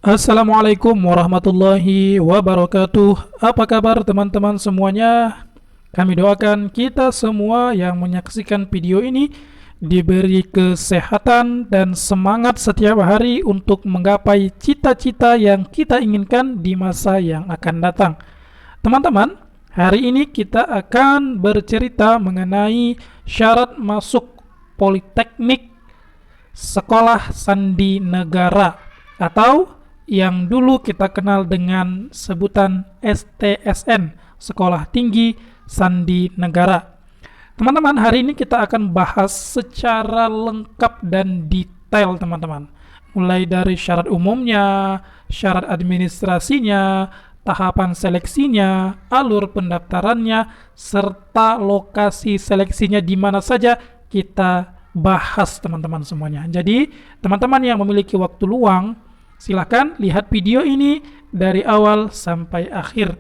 Assalamualaikum warahmatullahi wabarakatuh. Apa kabar teman-teman semuanya? Kami doakan kita semua yang menyaksikan video ini diberi kesehatan dan semangat setiap hari untuk menggapai cita-cita yang kita inginkan di masa yang akan datang. Teman-teman, hari ini kita akan bercerita mengenai syarat masuk Politeknik Sekolah Sandi Negara atau yang dulu kita kenal dengan sebutan STSN, Sekolah Tinggi Sandi Negara. Teman-teman, hari ini kita akan bahas secara lengkap dan detail teman-teman. Mulai dari syarat umumnya, syarat administrasinya, tahapan seleksinya, alur pendaftarannya, serta lokasi seleksinya di mana saja kita bahas teman-teman semuanya. Jadi, teman-teman yang memiliki waktu luang, silahkan lihat video ini dari awal sampai akhir.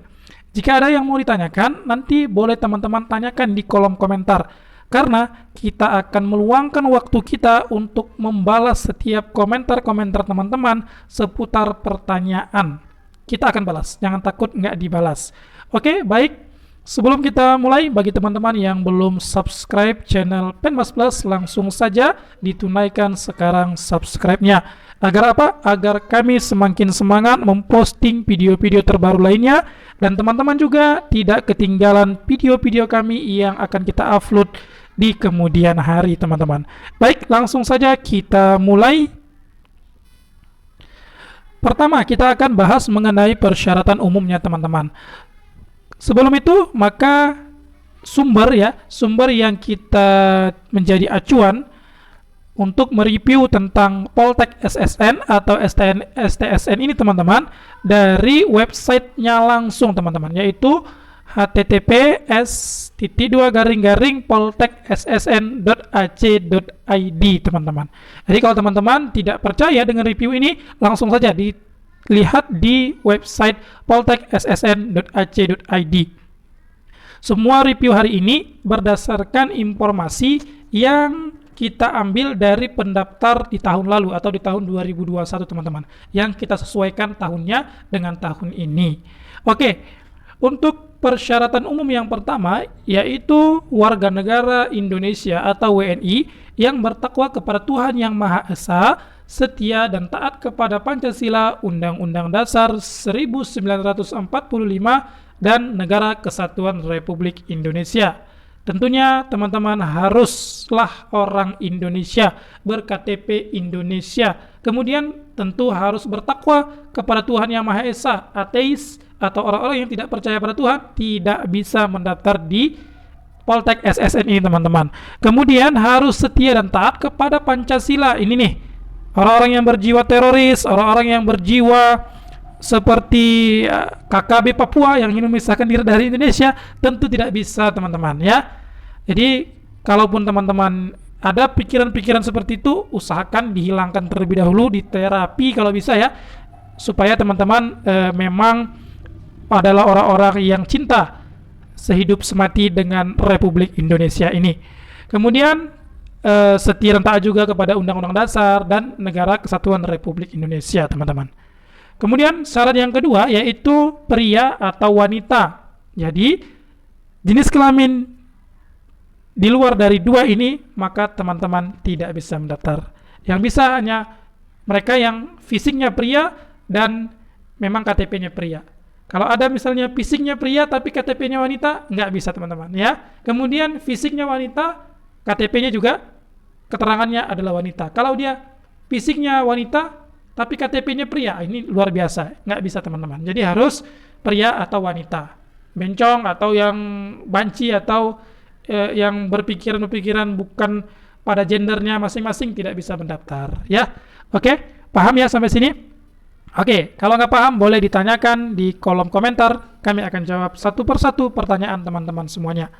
Jika ada yang mau ditanyakan, nanti boleh teman-teman tanyakan di kolom komentar. Karena kita akan meluangkan waktu kita untuk membalas setiap komentar-komentar teman-teman seputar pertanyaan. Kita akan balas, jangan takut nggak dibalas. Oke, baik. Sebelum kita mulai, bagi teman-teman yang belum subscribe channel Penmas Plus, langsung saja ditunaikan sekarang subscribe-nya. Agar apa? Agar kami semakin semangat memposting video-video terbaru lainnya, dan teman-teman juga tidak ketinggalan video-video kami yang akan kita upload di kemudian hari, teman-teman. Baik, langsung saja kita mulai. Pertama, kita akan bahas mengenai persyaratan umumnya, teman-teman. Sebelum itu, maka sumber yang kita menjadi acuan untuk mereview tentang Poltek SSN atau STSN ini teman-teman dari websitenya langsung teman-teman, yaitu https://poltekssn.ac.id teman-teman. Jadi kalau teman-teman tidak percaya dengan review ini, langsung saja lihat di website poltekssn.ac.id. Semua review hari ini berdasarkan informasi yang kita ambil dari pendaftar di tahun lalu atau di tahun 2021 teman-teman, yang kita sesuaikan tahunnya dengan tahun ini. Oke, untuk persyaratan umum yang pertama yaitu warga negara Indonesia atau WNI yang bertakwa kepada Tuhan Yang Maha Esa, setia dan taat kepada Pancasila, Undang-Undang Dasar 1945, dan Negara Kesatuan Republik Indonesia. Tentunya teman-teman haruslah orang Indonesia, ber-KTP Indonesia. Kemudian tentu harus bertakwa kepada Tuhan Yang Maha Esa. Ateis atau orang-orang yang tidak percaya pada Tuhan tidak bisa mendaftar di Poltek SSN ini teman-teman. Kemudian harus setia dan taat kepada Pancasila. Ini nih, orang-orang yang berjiwa teroris, orang-orang yang berjiwa seperti KKB Papua yang ingin memisahkan diri dari Indonesia, tentu tidak bisa teman-teman ya. Jadi kalaupun teman-teman ada pikiran-pikiran seperti itu, usahakan dihilangkan terlebih dahulu, diterapi kalau bisa ya, supaya teman-teman memang adalah orang-orang yang cinta sehidup semati dengan Republik Indonesia ini. Kemudian setia dan taat juga kepada Undang-Undang Dasar dan Negara Kesatuan Republik Indonesia, teman-teman. Kemudian syarat yang kedua yaitu pria atau wanita. Jadi jenis kelamin di luar dari dua ini, maka teman-teman tidak bisa mendaftar. Yang bisa hanya mereka yang fisiknya pria dan memang KTP-nya pria. Kalau ada misalnya fisiknya pria tapi KTP-nya wanita, nggak bisa teman-teman ya. Kemudian fisiknya wanita, KTP-nya juga keterangannya adalah wanita. Kalau dia fisiknya wanita tapi KTP-nya pria, ini luar biasa, nggak bisa teman-teman. Jadi harus pria atau wanita, bencong atau yang banci atau yang berpikiran bukan pada gendernya masing-masing tidak bisa mendaftar ya. Oke, paham ya sampai sini? Oke, kalau nggak paham boleh ditanyakan di kolom komentar, kami akan jawab satu persatu pertanyaan teman-teman semuanya.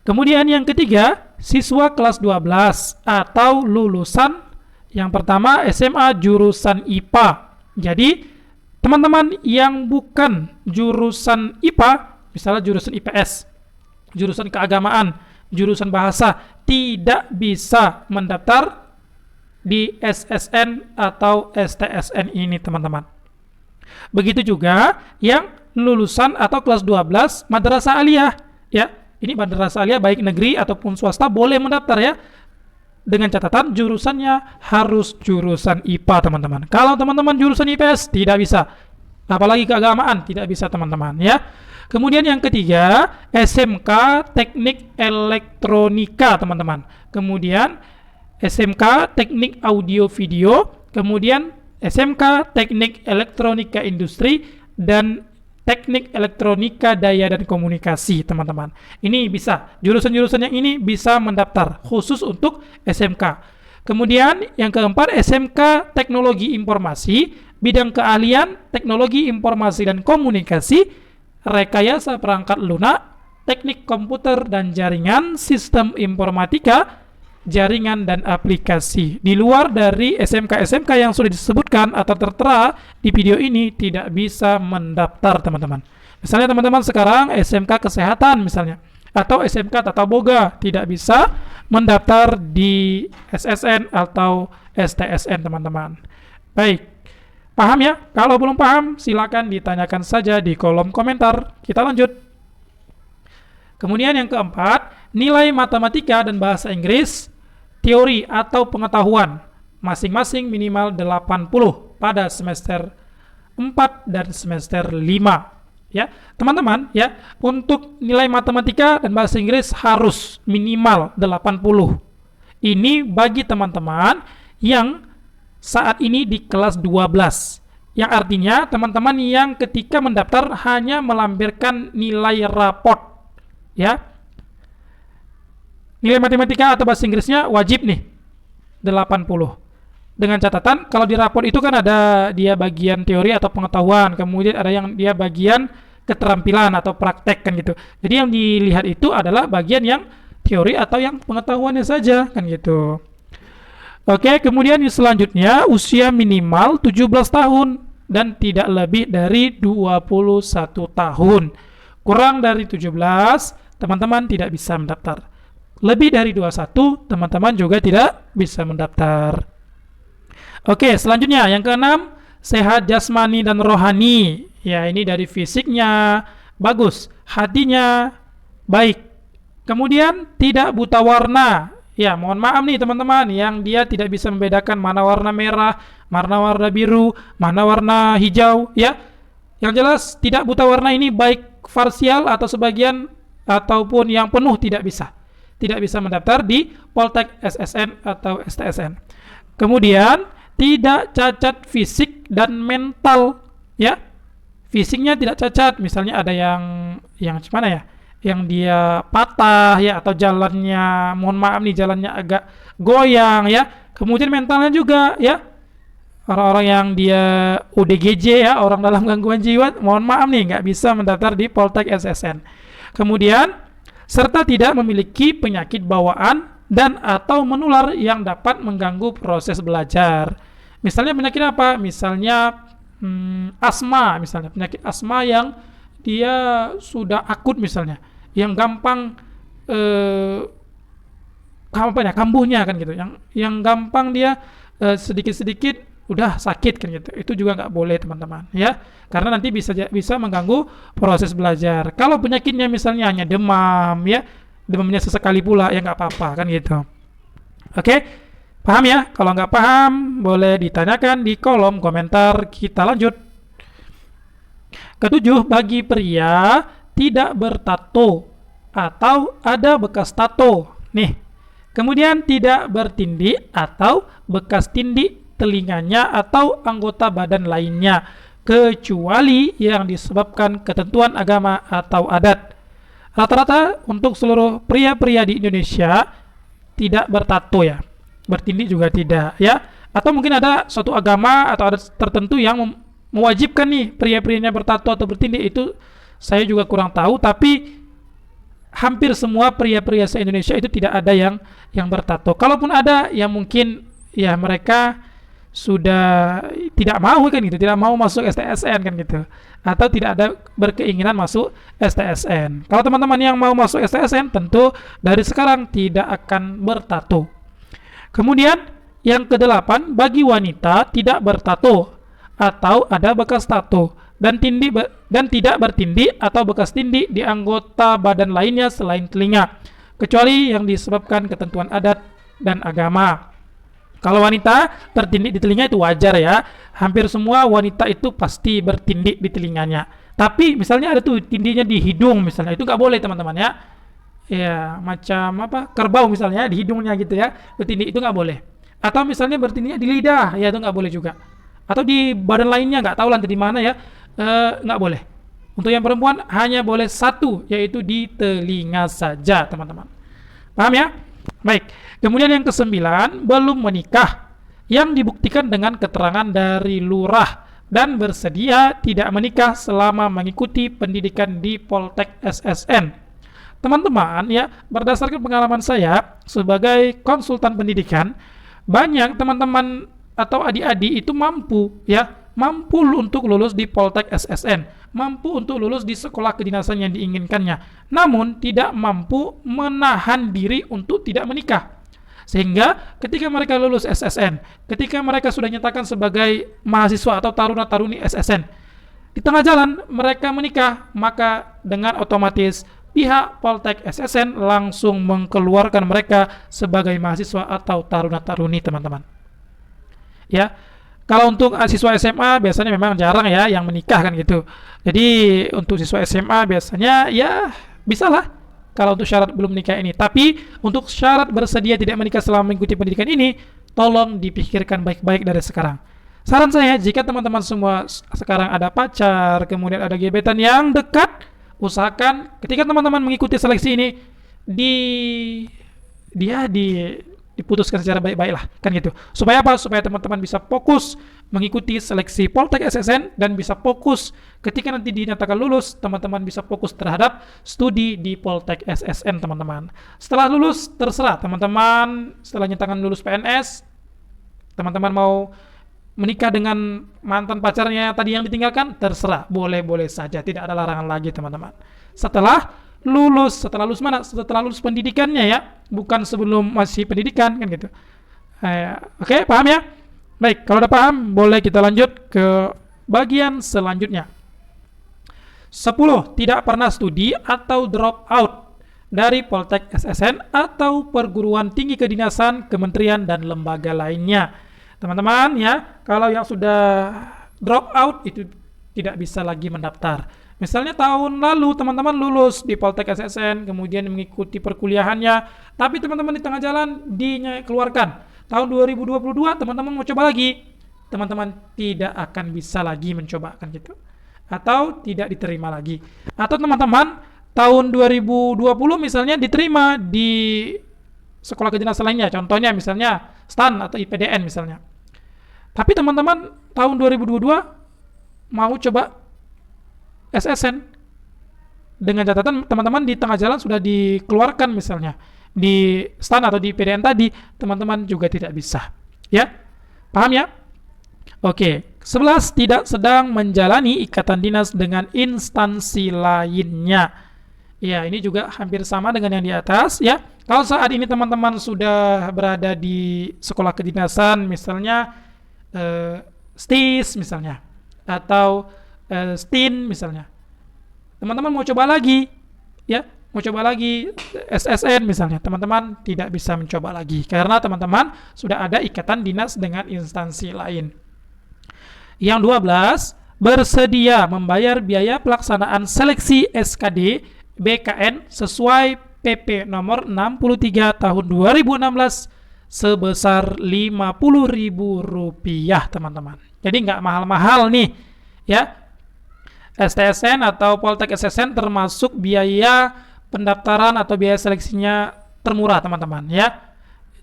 Kemudian yang ketiga, siswa kelas 12 atau lulusan yang pertama SMA jurusan IPA. Jadi teman-teman yang bukan jurusan IPA, misalnya jurusan IPS, jurusan keagamaan, jurusan bahasa, tidak bisa mendaftar di SSN atau STSN ini teman-teman. Begitu juga yang lulusan atau kelas 12 madrasah aliyah ya. Ini madrasah aliyah baik negeri ataupun swasta boleh mendaftar ya. Dengan catatan jurusannya harus jurusan IPA teman-teman. Kalau teman-teman jurusan IPS tidak bisa. Apalagi keagamaan tidak bisa teman-teman ya. Kemudian yang ketiga, SMK Teknik Elektronika teman-teman. Kemudian SMK Teknik Audio Video, kemudian SMK Teknik Elektronika Industri dan Teknik Elektronika Daya dan Komunikasi teman-teman. Ini bisa, jurusan-jurusan yang ini bisa mendaftar khusus untuk SMK. Kemudian yang keempat, SMK Teknologi Informasi, bidang keahlian Teknologi Informasi dan Komunikasi, Rekayasa Perangkat Lunak, Teknik Komputer dan Jaringan, Sistem Informatika, Jaringan dan Aplikasi. Di luar dari SMK-SMK yang sudah disebutkan atau tertera di video ini tidak bisa mendaftar teman-teman. Misalnya teman-teman sekarang SMK Kesehatan misalnya, atau SMK Tata Boga tidak bisa mendaftar di SSN atau STSN teman-teman. Baik, paham ya? Kalau belum paham silakan ditanyakan saja di kolom komentar. Kita lanjut. Kemudian yang keempat, nilai matematika dan bahasa Inggris, teori atau pengetahuan masing-masing minimal 80 pada semester 4 dan semester 5. Ya, teman-teman ya, untuk nilai matematika dan bahasa Inggris harus minimal 80. Ini bagi teman-teman yang saat ini di kelas 12. Yang artinya teman-teman yang ketika mendaftar hanya melampirkan nilai raport. Ya. Nilai matematika atau bahasa Inggrisnya wajib nih 80. Dengan catatan kalau di raport itu kan ada dia bagian teori atau pengetahuan, kemudian ada yang dia bagian keterampilan atau praktek kan gitu. Jadi yang dilihat itu adalah bagian yang teori atau yang pengetahuannya saja kan gitu. Oke, kemudian yang selanjutnya usia minimal 17 tahun dan tidak lebih dari 21 tahun. Kurang dari 17, teman-teman tidak bisa mendaftar. Lebih dari 21, teman-teman juga tidak bisa mendaftar. Oke, selanjutnya yang keenam, sehat jasmani dan rohani. Ya, ini dari fisiknya bagus, hatinya baik. Kemudian tidak buta warna. Ya, mohon maaf nih teman-teman yang dia tidak bisa membedakan mana warna merah, mana warna biru, mana warna hijau, ya. Yang jelas tidak buta warna ini baik parsial atau sebagian ataupun yang penuh tidak bisa. Tidak bisa mendaftar di Poltek SSN atau STSN. Kemudian tidak cacat fisik dan mental, ya. Fisiknya tidak cacat, misalnya ada yang gimana ya? Yang dia patah ya atau jalannya, mohon maaf nih, jalannya agak goyang ya. Kemudian mentalnya juga ya. Orang-orang yang dia ODGJ ya, orang dalam gangguan jiwa, mohon maaf nih nggak bisa mendaftar di Poltek SSN. Kemudian serta tidak memiliki penyakit bawaan dan atau menular yang dapat mengganggu proses belajar. Misalnya penyakit apa? Misalnya asma, misalnya penyakit asma yang dia sudah akut misalnya, yang gampang kambuhnya kan gitu, yang gampang dia sedikit-sedikit udah sakit kan gitu. Itu juga nggak boleh teman-teman ya, karena nanti bisa mengganggu proses belajar. Kalau penyakitnya misalnya hanya demam ya, demamnya sesekali pula ya nggak apa-apa kan gitu. Oke, paham ya? Kalau nggak paham boleh ditanyakan di kolom komentar. Kita lanjut. Ketujuh, bagi pria tidak bertato atau ada bekas tato. Nih. Kemudian tidak bertindi atau bekas tindi telinganya atau anggota badan lainnya, kecuali yang disebabkan ketentuan agama atau adat. Rata-rata untuk seluruh pria-pria di Indonesia tidak bertato ya. Bertindi juga tidak ya. Atau mungkin ada suatu agama atau adat tertentu yang mewajibkan nih pria-prianya bertato atau bertindi, itu saya juga kurang tahu, tapi hampir semua pria-pria se-Indonesia itu tidak ada yang bertato. Kalaupun ada, ya mungkin ya mereka sudah tidak mau kan gitu, tidak mau masuk STSN kan gitu, atau tidak ada berkeinginan masuk STSN. Kalau teman-teman yang mau masuk STSN tentu dari sekarang tidak akan bertato. Kemudian Yang kedelapan, bagi wanita tidak bertato atau ada bekas tato dan dan tidak bertindih atau bekas tindih di anggota badan lainnya selain telinga, kecuali yang disebabkan ketentuan adat dan agama. Kalau wanita bertindik di telinga itu wajar ya. Hampir semua wanita itu pasti bertindik di telinganya. Tapi misalnya ada tuh tindihnya di hidung misalnya, itu nggak boleh teman-teman ya. Ya macam apa kerbau misalnya di hidungnya gitu ya, bertindik itu nggak boleh. Atau misalnya bertindiknya di lidah, ya itu nggak boleh juga. Atau di badan lainnya nggak tahu lantai di mana ya, nggak boleh. Untuk yang perempuan hanya boleh satu, yaitu di telinga saja teman-teman. Paham ya? Baik. Kemudian yang kesembilan, belum menikah yang dibuktikan dengan keterangan dari lurah dan bersedia tidak menikah selama mengikuti pendidikan di Poltek SSN. Teman-teman ya, berdasarkan pengalaman saya sebagai konsultan pendidikan, banyak teman-teman atau adik-adik itu mampu untuk lulus di Poltek SSN, mampu untuk lulus di sekolah kedinasan yang diinginkannya, namun tidak mampu menahan diri untuk tidak menikah. Sehingga ketika mereka lulus SSN, ketika mereka sudah nyatakan sebagai mahasiswa atau taruna-taruni SSN, di tengah jalan mereka menikah, maka dengan otomatis pihak Poltek SSN langsung mengeluarkan mereka sebagai mahasiswa atau taruna-taruni teman-teman. Ya, kalau untuk siswa SMA biasanya memang jarang ya yang menikah kan gitu. Jadi untuk siswa SMA biasanya ya bisalah kalau untuk syarat belum menikah ini. Tapi untuk syarat bersedia tidak menikah selama mengikuti pendidikan ini, tolong dipikirkan baik-baik dari sekarang. Saran saya, jika teman-teman semua sekarang ada pacar, kemudian ada gebetan yang dekat, usahakan ketika teman-teman mengikuti seleksi ini diputuskan secara baik-baik lah kan gitu. Supaya apa? Supaya teman-teman bisa fokus mengikuti seleksi Poltek SSN dan bisa fokus ketika nanti dinyatakan lulus, teman-teman bisa fokus terhadap studi di Poltek SSN teman-teman. Setelah lulus terserah teman-teman, setelah nyatakan lulus PNS, teman-teman mau menikah dengan mantan pacarnya tadi yang ditinggalkan, terserah, boleh-boleh saja, tidak ada larangan lagi teman-teman. Setelah lulus mana? Setelah lulus pendidikannya ya, bukan sebelum masih pendidikan kan gitu. Oke, paham ya? Baik, kalau udah paham, boleh kita lanjut ke bagian selanjutnya. 10. Tidak pernah studi atau drop out dari Poltek SSN atau perguruan tinggi kedinasan, kementerian dan lembaga lainnya. Teman-teman ya, kalau yang sudah drop out itu tidak bisa lagi mendaftar. Misalnya tahun lalu teman-teman lulus di Poltek SSN, kemudian mengikuti perkuliahannya, tapi teman-teman di tengah jalan dikeluarkan. Tahun 2022 teman-teman mau coba lagi, teman-teman tidak akan bisa lagi mencoba kan gitu. Atau tidak diterima lagi. Atau teman-teman tahun 2020 misalnya diterima di sekolah kedinasan lainnya, contohnya misalnya STAN atau IPDN misalnya. Tapi teman-teman tahun 2022 mau coba SSN dengan catatan teman-teman di tengah jalan sudah dikeluarkan misalnya di STAN atau di IPDN tadi, teman-teman juga tidak bisa. Ya? Paham ya? Oke. 11. Tidak sedang menjalani ikatan dinas dengan instansi lainnya. Ya, ini juga hampir sama dengan yang di atas ya. Kalau saat ini teman-teman sudah berada di sekolah kedinasan misalnya STIS misalnya atau STIN misalnya. Teman-teman mau coba lagi ya, mau coba lagi SSN misalnya. Teman-teman tidak bisa mencoba lagi karena teman-teman sudah ada ikatan dinas dengan instansi lain. Yang 12, bersedia membayar biaya pelaksanaan seleksi SKD BKN sesuai PP nomor 63 tahun 2016 sebesar Rp50.000 teman-teman. Jadi nggak mahal-mahal nih ya. STSN atau Poltek SSN termasuk biaya pendaftaran atau biaya seleksinya termurah teman-teman ya.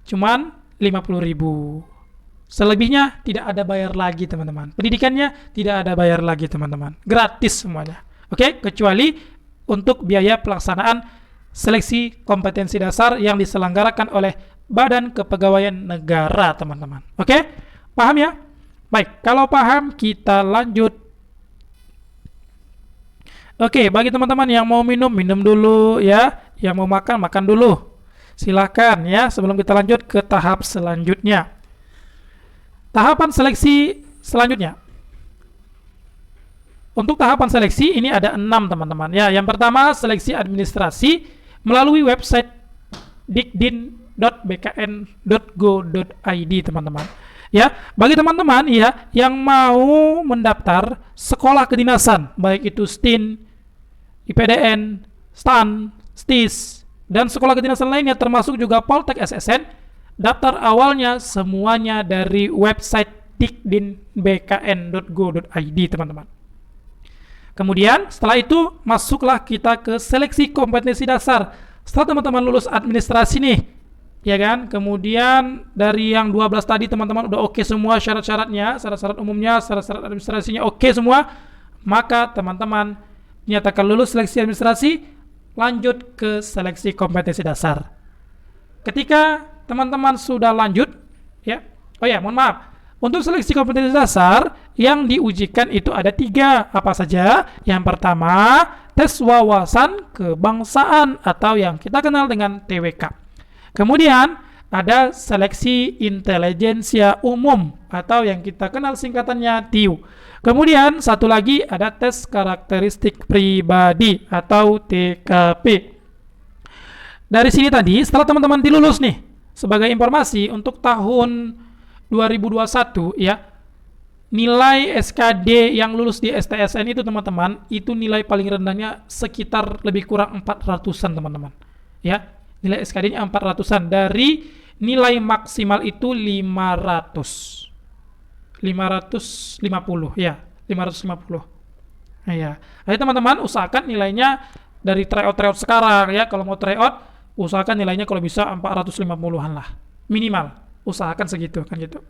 Cuman 50.000. Selebihnya tidak ada bayar lagi teman-teman. Pendidikannya tidak ada bayar lagi teman-teman. Gratis semuanya. Oke, kecuali untuk biaya pelaksanaan seleksi kompetensi dasar yang diselenggarakan oleh Badan Kepegawaian Negara teman-teman. Oke? Paham ya? Baik, kalau paham kita lanjut. Oke, bagi teman-teman yang mau minum, minum dulu ya. Yang mau makan, makan dulu. Silakan ya, sebelum kita lanjut ke tahap selanjutnya. tahapan seleksi selanjutnya. Untuk tahapan seleksi ini ada 6 teman-teman. Ya, yang pertama seleksi administrasi melalui website dikdin.bkn.go.id teman-teman. Ya, bagi teman-teman ya yang mau mendaftar sekolah kedinasan, baik itu STIN, IPDN, STAN, STIS, dan sekolah kedinasan lainnya termasuk juga Poltek SSN, daftar awalnya semuanya dari website dikdin.bkn.go.id teman-teman. Kemudian setelah itu masuklah kita ke seleksi kompetensi dasar. Setelah teman-teman lulus administrasi nih, ya kan? Kemudian dari yang 12 tadi teman-teman udah oke semua syarat-syaratnya, syarat-syarat umumnya, syarat-syarat administrasinya oke semua, maka teman-teman nyatakan lulus seleksi administrasi, lanjut ke seleksi kompetensi dasar. Ketika teman-teman sudah lanjut, ya, mohon maaf, untuk seleksi kompetensi dasar yang diujikan itu ada 3. Apa saja? Yang pertama, tes wawasan kebangsaan atau yang kita kenal dengan TWK. Kemudian ada seleksi intelijensia umum atau yang kita kenal singkatannya TIU. Kemudian satu lagi ada tes karakteristik pribadi atau TKP. Dari sini tadi setelah teman-teman dilulus nih, sebagai informasi untuk tahun 2021 ya, nilai SKD yang lulus di STSN itu teman-teman, itu nilai paling rendahnya sekitar lebih kurang 400-an teman-teman. Ya, nilai SKD-nya 400-an dari nilai maksimal itu 550 ya, 550. Nah, ya. Jadi teman-teman usahakan nilainya dari tryout sekarang ya, kalau mau tryout usahakan nilainya kalau bisa 450-an lah minimal. Usahakan segitu kan gitu.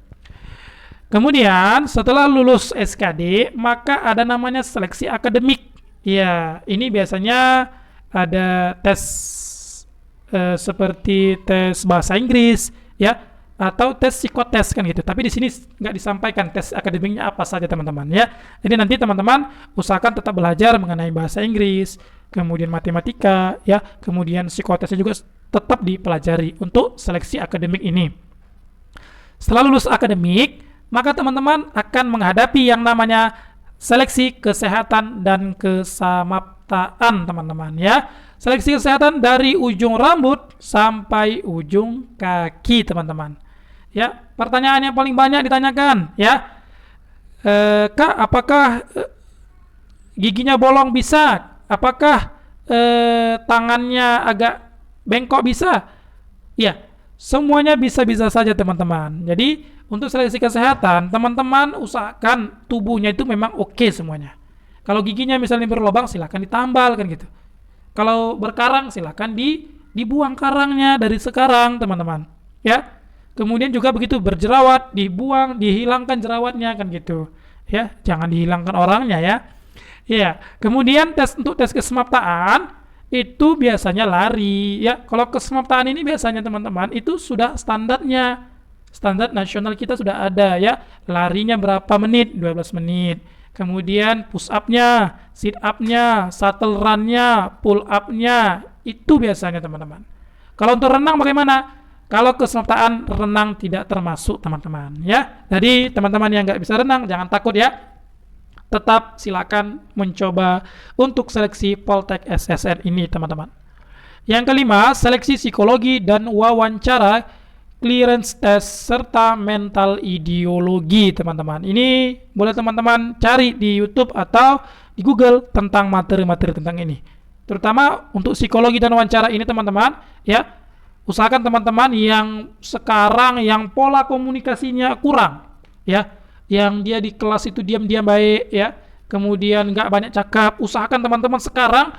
Kemudian setelah lulus SKD maka ada namanya seleksi akademik. Ya, ini biasanya ada tes seperti tes bahasa Inggris ya, atau tes psikotes kan gitu. Tapi di sini nggak disampaikan tes akademiknya apa saja teman-teman ya. Jadi nanti teman-teman usahakan tetap belajar mengenai bahasa Inggris, kemudian matematika ya, kemudian psikotesnya juga tetap dipelajari untuk seleksi akademik ini. Setelah lulus akademik, maka teman-teman akan menghadapi yang namanya seleksi kesehatan dan kesamaptaan teman-teman ya. Seleksi kesehatan dari ujung rambut sampai ujung kaki teman-teman. Ya, pertanyaan yang paling banyak ditanyakan ya. Kak, apakah giginya bolong bisa? Apakah tangannya agak bengkok bisa? Ya. Semuanya bisa-bisa saja teman-teman. Jadi untuk seleksi kesehatan teman-teman usahakan tubuhnya itu memang oke semuanya. Kalau giginya misalnya berlubang silahkan ditambal kan gitu. Kalau berkarang silahkan dibuang karangnya dari sekarang teman-teman. Ya. Kemudian juga begitu berjerawat dibuang, dihilangkan jerawatnya kan gitu. Ya, jangan dihilangkan orangnya ya. Ya. Kemudian untuk tes kesemaptaan itu biasanya lari ya. Kalau kesemaptaan ini biasanya teman-teman itu sudah standarnya, standar nasional kita sudah ada ya. Larinya berapa menit? 12 menit. Kemudian push up-nya, sit up-nya, shuttle run-nya, pull up-nya, itu biasanya teman-teman. Kalau untuk renang bagaimana? Kalau kesemaptaan renang tidak termasuk teman-teman ya. Jadi teman-teman yang nggak bisa renang jangan takut ya. Tetap silakan mencoba untuk seleksi Poltek SSN ini teman-teman. Yang kelima, seleksi psikologi dan wawancara, clearance test serta mental ideologi teman-teman. Ini boleh teman-teman cari di YouTube atau di Google tentang materi-materi tentang ini. Terutama untuk psikologi dan wawancara ini teman-teman ya. Usahakan teman-teman yang sekarang yang pola komunikasinya kurang ya, yang dia di kelas itu diam-diam baik ya, kemudian nggak banyak cakap, usahakan teman-teman sekarang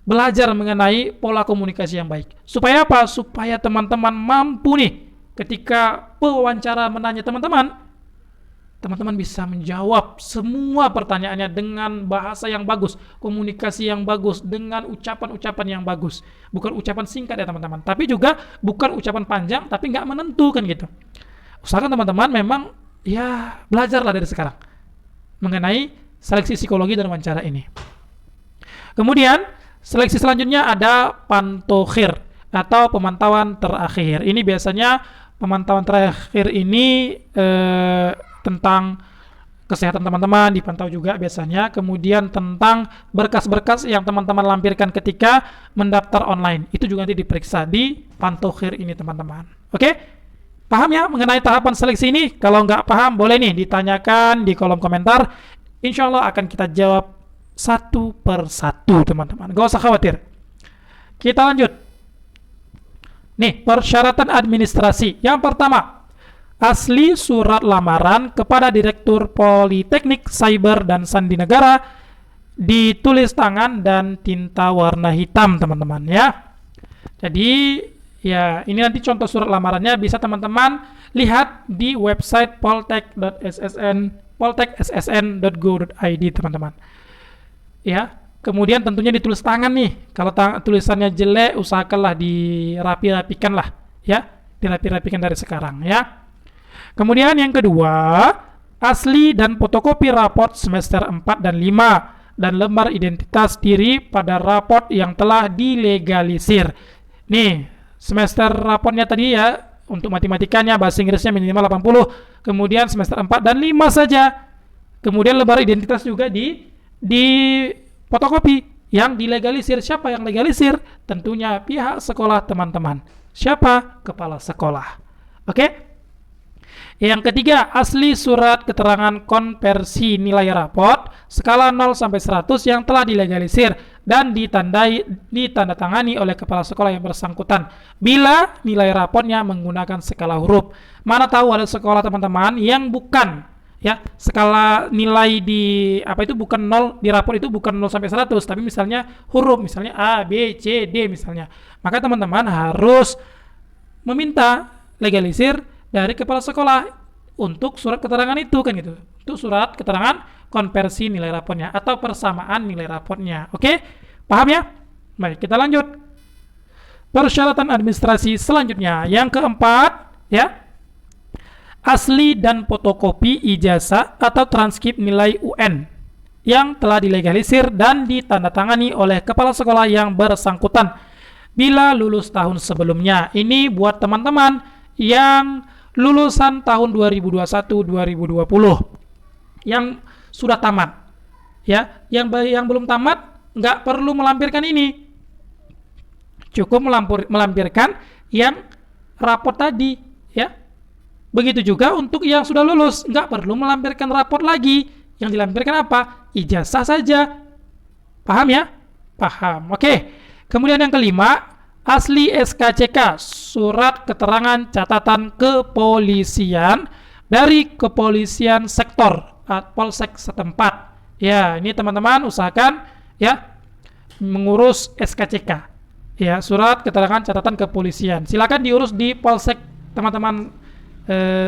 belajar mengenai pola komunikasi yang baik. Supaya apa? Supaya teman-teman mampu nih ketika pewawancara menanya teman-teman bisa menjawab semua pertanyaannya dengan bahasa yang bagus, komunikasi yang bagus, dengan ucapan-ucapan yang bagus. Bukan ucapan singkat ya teman-teman, tapi juga bukan ucapan panjang tapi nggak menentukan gitu. Usahakan teman-teman memang ya belajarlah dari sekarang mengenai seleksi psikologi dan wawancara ini. Kemudian seleksi selanjutnya ada pantokhir atau pemantauan terakhir. Ini biasanya pemantauan terakhir ini tentang kesehatan teman-teman dipantau juga biasanya, kemudian tentang berkas-berkas yang teman-teman lampirkan ketika mendaftar online, itu juga nanti diperiksa di Pantokhir ini teman-teman. Oke? Paham ya mengenai tahapan seleksi ini? Kalau nggak paham, boleh nih ditanyakan di kolom komentar. Insya Allah akan kita jawab satu per satu teman-teman. Nggak usah khawatir. Kita lanjut. Nih, persyaratan administrasi. Yang pertama, asli surat lamaran kepada Direktur Politeknik Cyber dan Sandi Negara, ditulis tangan dan tinta warna hitam teman-teman ya. Jadi ya ini nanti contoh surat lamarannya bisa teman-teman lihat di website poltek.ssn.go.id teman-teman ya. Kemudian tentunya ditulis tangan nih. Kalau tulisannya jelek, usahakanlah dirapi-rapikan lah ya, dirapi-rapikan dari sekarang ya. Kemudian yang kedua, asli dan fotokopi raport semester 4 dan 5 dan lembar identitas diri pada raport yang telah dilegalisir. Nih, semester raportnya tadi ya, untuk matematikanya, bahasa Inggrisnya minimal 80, kemudian semester 4 dan 5 saja. Kemudian lembar identitas juga di fotokopi yang dilegalisir. Siapa yang legalisir? Tentunya pihak sekolah teman-teman. Siapa? Kepala sekolah. Oke? Yang ketiga, asli surat keterangan konversi nilai raport skala 0 sampai 100 yang telah dilegalisir dan ditandatangani oleh kepala sekolah yang bersangkutan bila nilai raportnya menggunakan skala huruf. Mana tahu ada sekolah teman-teman yang bukan ya, skala nilai di bukan 0 di raport itu bukan 0 sampai 100, tapi misalnya huruf, misalnya A, B, C, D misalnya. Maka teman-teman harus meminta legalisir dari kepala sekolah untuk surat keterangan itu kan gitu. Itu surat keterangan konversi nilai raportnya atau persamaan nilai raportnya. Oke? Paham ya? Baik, kita lanjut. Persyaratan administrasi selanjutnya yang keempat ya. Asli dan fotokopi ijazah atau transkrip nilai UN yang telah dilegalisir dan ditandatangani oleh kepala sekolah yang bersangkutan bila lulus tahun sebelumnya. Ini buat teman-teman yang lulusan tahun 2021-2020 yang sudah tamat ya. Yang belum tamat nggak perlu melampirkan ini, cukup melampirkan yang raport tadi ya. Begitu juga untuk yang sudah lulus, nggak perlu melampirkan raport lagi. Yang dilampirkan apa? Ijazah saja. Paham ya? Paham. Oke. Kemudian yang kelima, asli SKCK, surat keterangan catatan kepolisian dari kepolisian sektor polsek setempat. Ya, ini teman-teman usahakan ya mengurus SKCK. Ya, surat keterangan catatan kepolisian. Silakan diurus di polsek teman-teman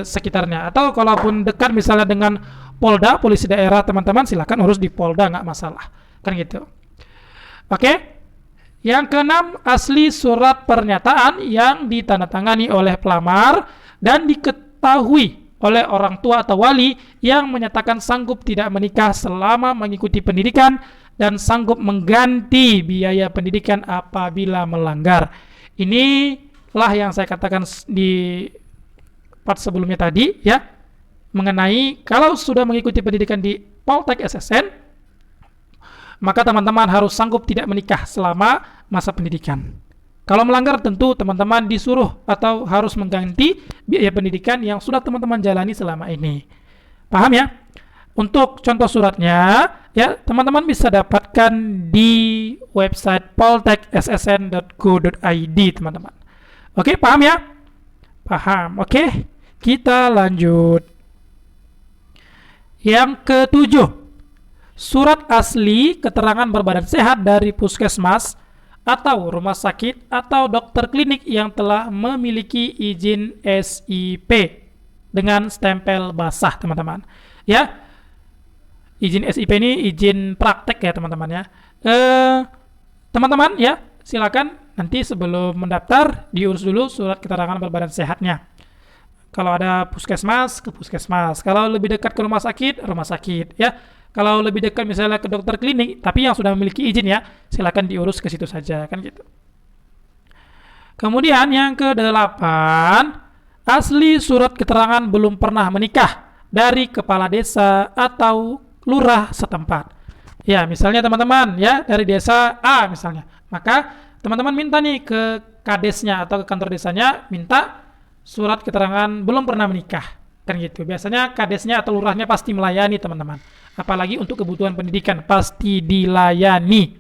sekitarnya, atau kalaupun dekat misalnya dengan Polda, polisi daerah teman-teman, silakan urus di Polda, nggak masalah kan gitu. Oke. Yang keenam, asli surat pernyataan yang ditandatangani oleh pelamar dan diketahui oleh orang tua atau wali yang menyatakan sanggup tidak menikah selama mengikuti pendidikan dan sanggup mengganti biaya pendidikan apabila melanggar. Inilah yang saya katakan di part sebelumnya tadi ya, mengenai kalau sudah mengikuti pendidikan di Poltek SSN, maka teman-teman harus sanggup tidak menikah selama masa pendidikan. Kalau melanggar tentu teman-teman disuruh atau harus mengganti biaya pendidikan yang sudah teman-teman jalani selama ini. Paham ya? Untuk contoh suratnya ya, teman-teman bisa dapatkan di website poltekssn.go.id teman-teman. Oke, paham ya? Paham. Oke. Kita lanjut. Yang ketujuh, surat asli keterangan berbadan sehat dari puskesmas atau rumah sakit atau dokter klinik yang telah memiliki izin SIP dengan stempel basah teman-teman. Ya, izin SIP ini izin praktek ya teman-teman ya. Teman-teman ya, silakan nanti sebelum mendaftar diurus dulu surat keterangan berbadan sehatnya. Kalau ada puskesmas, ke puskesmas. Kalau lebih dekat ke rumah sakit ya. Kalau lebih dekat misalnya ke dokter klinik, tapi yang sudah memiliki izin ya, silakan diurus ke situ saja kan gitu. Kemudian yang ke-8, asli surat keterangan belum pernah menikah dari kepala desa atau lurah setempat. Ya, misalnya teman-teman ya dari desa A misalnya. Maka teman-teman minta nih ke kadesnya atau ke kantor desanya minta surat keterangan belum pernah menikah. Kan gitu. Biasanya kadesnya atau lurahnya pasti melayani teman-teman. Apalagi untuk kebutuhan pendidikan pasti dilayani.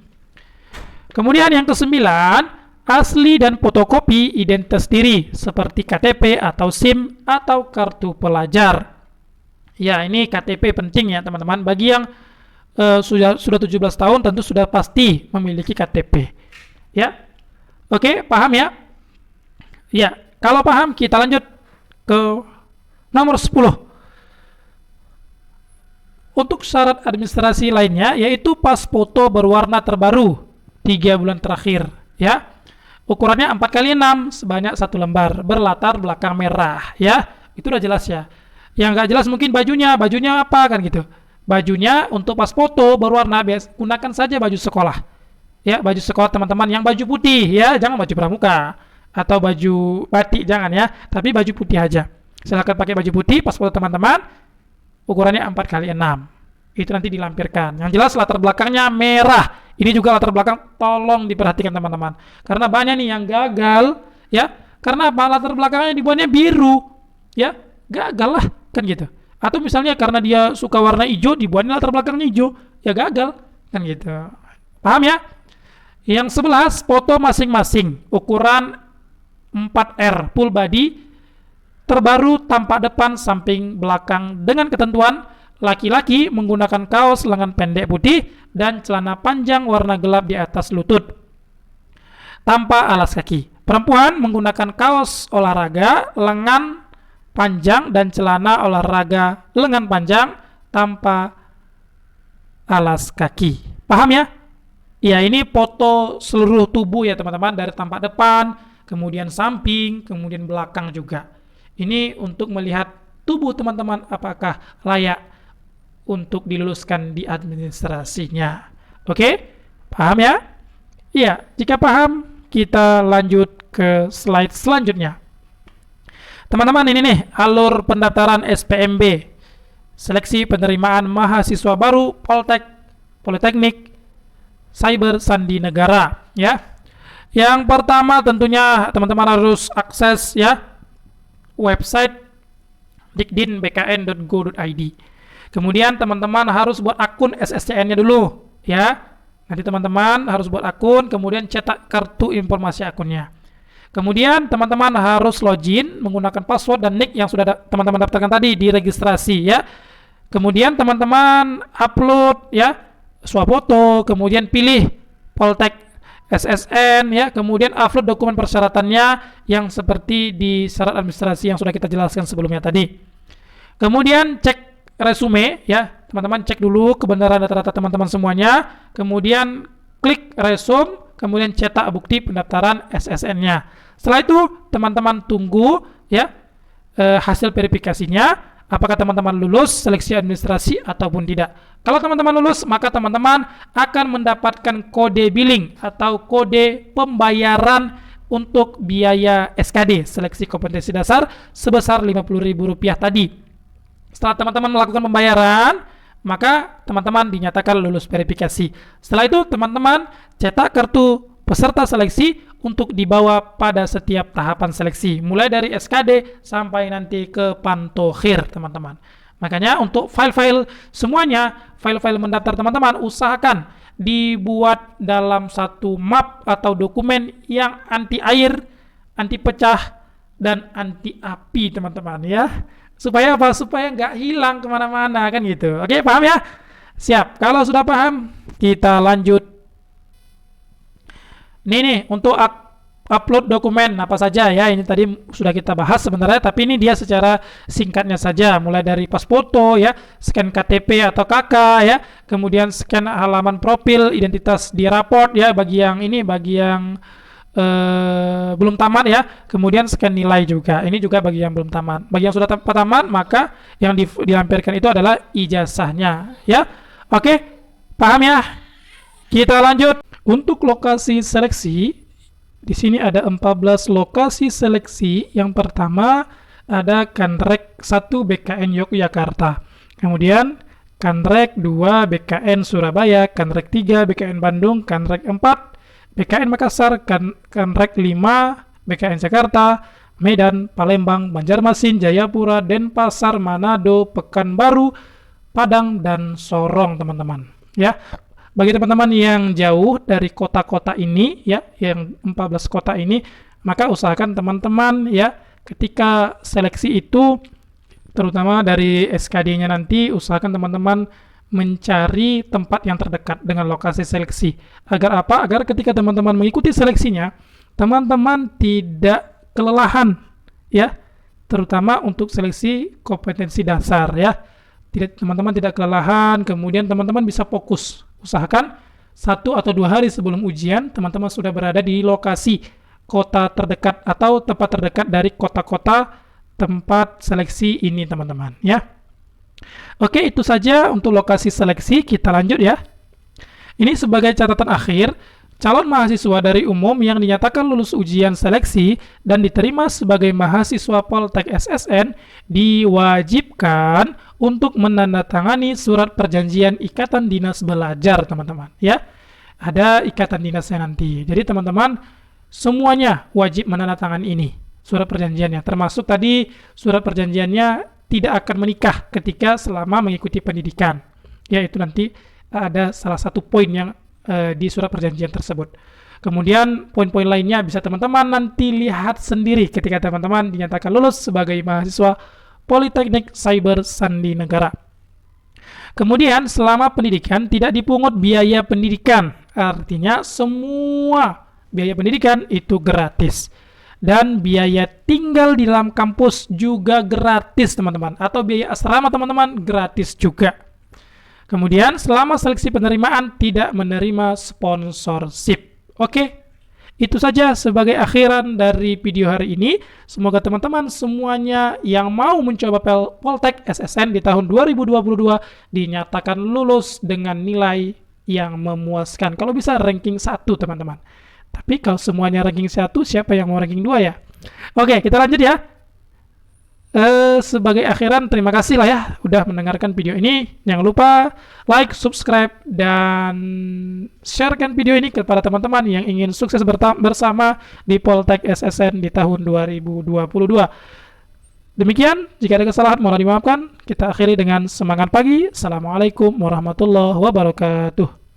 Kemudian yang kesembilan, asli dan fotokopi identitas diri seperti KTP atau SIM atau kartu pelajar. Ya, ini KTP penting ya teman-teman. Bagi yang sudah 17 tahun tentu sudah pasti memiliki KTP. Ya. Oke, paham ya? Ya, kalau paham kita lanjut ke nomor 10. Untuk syarat administrasi lainnya yaitu pas foto berwarna terbaru 3 bulan terakhir ya. Ukurannya 4x6 sebanyak 1 lembar berlatar belakang merah ya. Itu udah jelas ya. Yang nggak jelas mungkin bajunya apa kan gitu. Bajunya untuk pas foto berwarna gunakan saja baju sekolah. Ya, baju sekolah teman-teman yang baju putih ya, jangan baju pramuka atau baju batik jangan ya, tapi baju putih aja. Silakan pakai baju putih pas foto teman-teman. Ukurannya 4x6. Itu nanti dilampirkan. Yang jelas latar belakangnya merah. Ini juga latar belakang tolong diperhatikan teman-teman. Karena banyak nih yang gagal ya. Karena apa? Latar belakangnya dibuatnya biru. Ya, gagal lah kan gitu. Atau misalnya karena dia suka warna hijau dibuatnya latar belakangnya hijau. Ya gagal kan gitu. Paham ya? Yang 11 foto masing-masing ukuran 4R full body terbaru tampak depan samping belakang dengan ketentuan laki-laki menggunakan kaos lengan pendek putih dan celana panjang warna gelap di atas lutut tanpa alas kaki. Perempuan menggunakan kaos olahraga lengan panjang dan celana olahraga lengan panjang tanpa alas kaki. Paham ya? Ya, ini foto seluruh tubuh ya teman-teman, dari tampak depan, kemudian samping, kemudian belakang juga. Ini untuk melihat tubuh teman-teman apakah layak untuk diluluskan di administrasinya. Oke? Paham ya? Iya, jika paham, kita lanjut ke slide selanjutnya. Teman-teman, ini nih alur pendaftaran SPMB. Seleksi penerimaan mahasiswa baru Politeknik Cyber Sandi Negara ya. Yang pertama tentunya teman-teman harus akses ya website dikdin.bkn.go.id. Kemudian teman-teman harus buat akun SSCN-nya dulu ya. Nanti teman-teman harus buat akun, kemudian cetak kartu informasi akunnya. Kemudian teman-teman harus login menggunakan password dan nick yang sudah teman-teman daftarkan tadi di registrasi ya. Kemudian teman-teman upload ya swafoto, kemudian pilih Poltek SSN ya, kemudian upload dokumen persyaratannya yang seperti di syarat administrasi yang sudah kita jelaskan sebelumnya tadi. Kemudian cek resume ya, teman-teman cek dulu kebenaran data-data teman-teman semuanya, kemudian klik resume, kemudian cetak bukti pendaftaran SSN-nya. Setelah itu teman-teman tunggu ya hasil verifikasinya. Apakah teman-teman lulus seleksi administrasi ataupun tidak. Kalau teman-teman lulus, maka teman-teman akan mendapatkan kode billing atau kode pembayaran untuk biaya SKD, seleksi kompetensi dasar, sebesar Rp50.000 tadi. Setelah teman-teman melakukan pembayaran, maka teman-teman dinyatakan lulus verifikasi. Setelah itu, teman-teman cetak kartu peserta seleksi untuk dibawa pada setiap tahapan seleksi, mulai dari SKD sampai nanti ke pantokhir teman-teman. Makanya untuk file-file semuanya, file-file mendaftar teman-teman usahakan dibuat dalam satu map atau dokumen yang anti air, anti pecah, dan anti api teman-teman ya. Supaya apa? Supaya nggak hilang kemana-mana kan gitu. Oke, paham ya? Siap. Kalau sudah paham, kita lanjut. Ini nih untuk upload dokumen apa saja ya. Ini tadi sudah kita bahas sebenarnya, tapi ini dia secara singkatnya saja. Mulai dari pas foto ya, scan KTP atau KK ya, kemudian scan halaman profil identitas di raport ya bagi yang ini, bagi yang belum tamat ya. Kemudian scan nilai juga. Ini juga bagi yang belum tamat. Bagi yang sudah tamat, maka yang dilampirkan itu adalah ijazahnya ya. Oke, paham ya? Kita lanjut. Untuk lokasi seleksi, di sini ada 14 lokasi seleksi. Yang pertama ada Kanrek 1 BKN Yogyakarta. Kemudian Kanrek 2 BKN Surabaya, Kanrek 3 BKN Bandung, Kanrek 4 BKN Makassar, Kanrek 5 BKN Jakarta, Medan, Palembang, Banjarmasin, Jayapura, Denpasar, Manado, Pekanbaru, Padang, dan Sorong, teman-teman. Ya, bagi teman-teman yang jauh dari kota-kota ini, ya, yang 14 kota ini, maka usahakan teman-teman, ya, ketika seleksi itu, terutama dari SKD-nya nanti, usahakan teman-teman mencari tempat yang terdekat dengan lokasi seleksi. Agar apa? Agar ketika teman-teman mengikuti seleksinya, teman-teman tidak kelelahan, ya, terutama untuk seleksi kompetensi dasar, ya. Teman-teman tidak kelelahan, kemudian teman-teman bisa fokus. Usahakan 1 atau 2 hari sebelum ujian, teman-teman sudah berada di lokasi kota terdekat atau tempat terdekat dari kota-kota tempat seleksi ini, teman-teman, ya. Oke, itu saja untuk lokasi seleksi. Kita lanjut, ya. Ini sebagai catatan akhir, calon mahasiswa dari umum yang dinyatakan lulus ujian seleksi dan diterima sebagai mahasiswa Poltek SSN diwajibkan untuk menandatangani surat perjanjian ikatan dinas belajar, teman-teman, ya. Ada ikatan dinasnya nanti. Jadi teman-teman semuanya wajib menandatangani ini surat perjanjiannya, termasuk tadi surat perjanjiannya tidak akan menikah ketika selama mengikuti pendidikan. Ya, itu nanti ada salah satu poin yang di surat perjanjian tersebut. Kemudian poin-poin lainnya bisa teman-teman nanti lihat sendiri ketika teman-teman dinyatakan lulus sebagai mahasiswa Politeknik Cyber Sandi Negara. Kemudian selama pendidikan tidak dipungut biaya pendidikan, artinya semua biaya pendidikan itu gratis. Dan biaya tinggal di dalam kampus juga gratis, teman-teman, atau biaya asrama teman-teman gratis juga. Kemudian selama seleksi penerimaan tidak menerima sponsorship. Oke, itu saja sebagai akhiran dari video hari ini. Semoga teman-teman semuanya yang mau mencoba Poltek SSN di tahun 2022 dinyatakan lulus dengan nilai yang memuaskan. Kalau bisa ranking 1, teman-teman. Tapi kalau semuanya ranking 1, siapa yang mau ranking 2 ya? Oke, kita lanjut ya. Sebagai akhiran, terima kasih lah ya udah mendengarkan video ini. Jangan lupa like, subscribe, dan sharekan video ini kepada teman-teman yang ingin sukses bersama di Poltek SSN di tahun 2022. Demikian, jika ada kesalahan mohon dimaafkan. Kita akhiri dengan semangat pagi. Assalamualaikum warahmatullahi wabarakatuh.